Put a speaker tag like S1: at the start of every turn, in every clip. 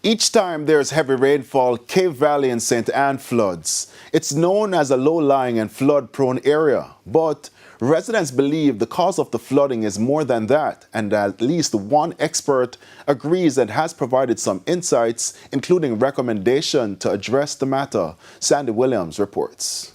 S1: Each time there's heavy rainfall, Cave Valley and St. Anne floods. It's known as a low-lying and flood-prone area, but residents believe the cause of the flooding is more than that, and at least one expert agrees and has provided some insights, including recommendation to address the matter. Sandy Williams reports.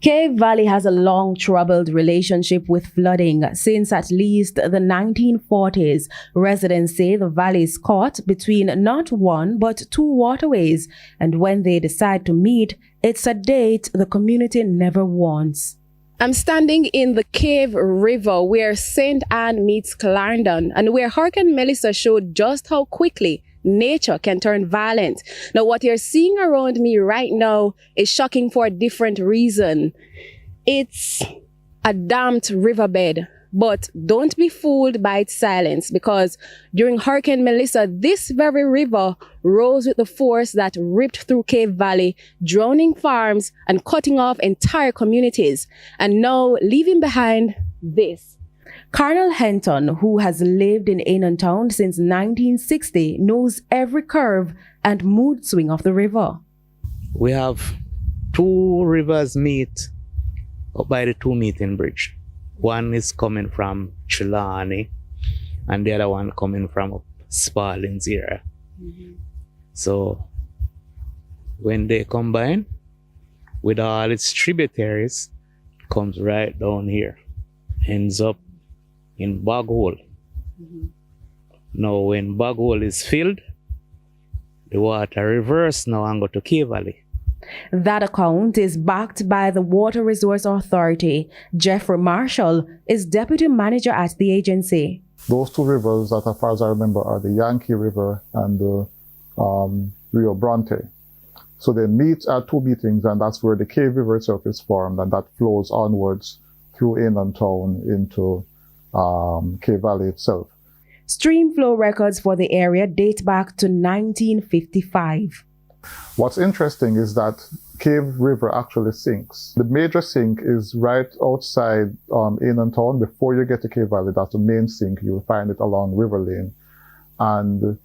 S2: Cave Valley has a long troubled relationship with flooding since at least the 1940s. Residents say the valley is caught between not one but two waterways, and when they decide to meet, it's a date the community never wants. I'm standing in the Cave River where St. Anne meets Clarendon and where Hurricane Melissa showed just how quickly nature can turn violent. Now, what you're seeing around me right now is shocking for a different reason. It's a damped riverbed, but don't be fooled by its silence, because during Hurricane Melissa, this very river rose with the force that ripped through Cave Valley, drowning farms and cutting off entire communities, and now leaving behind this. Colonel Henton, who has lived in Ainontown since 1960, knows every curve and mood swing of the river.
S3: We have two rivers meet up by the two meeting bridge. One is coming from Trelawney and the other one coming from up Spalding's area. So when they combine with all its tributaries, it comes right down here, ends up in Bog Hole. Now when Bog Hole is filled, the water reverses now and go to Cave Valley.
S2: That account is backed by the Water Resource Authority. Jeffrey Marshall is deputy manager at the agency.
S4: Those two rivers that, as far as I remember, are the Yankee River and the Rio Bronte. So they meet at two meetings, and that's where the Cave River itself is formed, and that flows onwards through Ainontown into Cave Valley itself.
S2: Stream flow records for the area date back to 1955.
S4: What's interesting is that Cave River actually sinks. The major sink is right outside Ainontown. Before you get to Cave Valley, that's the main sink. You'll find it along River Lane. And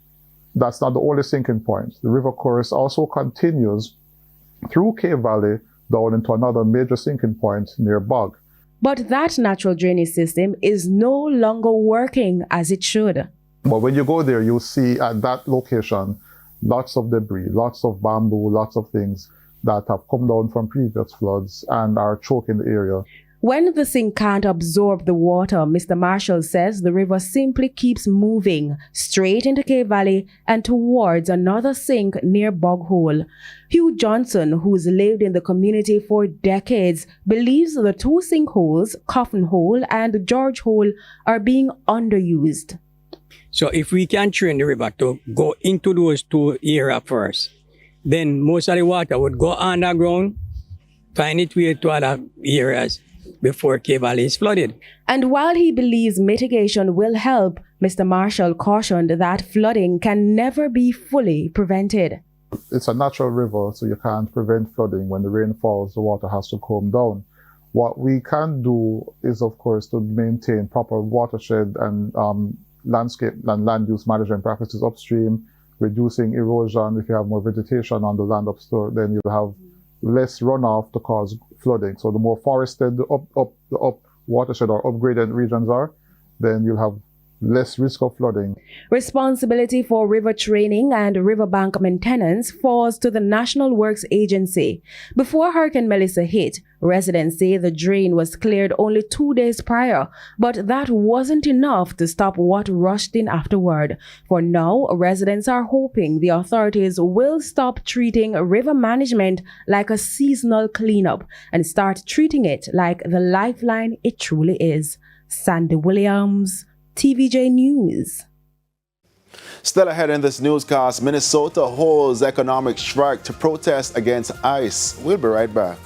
S4: that's not the only sinking point. The river course also continues through Cave Valley down into another major sinking point near Bog.
S2: But that natural drainage system is no longer working as it should.
S4: But when you go there, you'll see at that location lots of debris, lots of bamboo, lots of things that have come down from previous floods and are choking the area.
S2: When the sink can't absorb the water, Mr. Marshall says the river simply keeps moving straight into Cave Valley and towards another sink near Bog Hole. Hugh Johnson, who's lived in the community for decades, believes the two sinkholes, Coffin Hole and George Hole, are being underused.
S5: So if we can train the river to go into those two areas first, then most of the water would go underground, find its way to other areas before Cave Valley is flooded.
S2: And while he believes mitigation will help, Mr. Marshall cautioned that flooding can never be fully prevented.
S4: It's a natural river, so you can't prevent flooding. When the rain falls, the water has to come down. What we can do is, of course, to maintain proper watershed and landscape and land use management practices upstream, reducing erosion. If you have more vegetation on the land upstream, then you'll have less runoff to cause flooding. So the more forested the up watershed or upgraded regions are, then you'll have less risk of flooding.
S2: Responsibility for river training and riverbank maintenance falls to the National Works Agency. Before Hurricane Melissa hit, residents say the drain was cleared only 2 days prior, but that wasn't enough to stop what rushed in afterward. For now, residents are hoping the authorities will stop treating river management like a seasonal cleanup and start treating it like the lifeline it truly is. Sandy Williams, TVJ News.
S1: Still ahead in this newscast, Minnesota holds economic strike to protest against ICE. We'll be right back.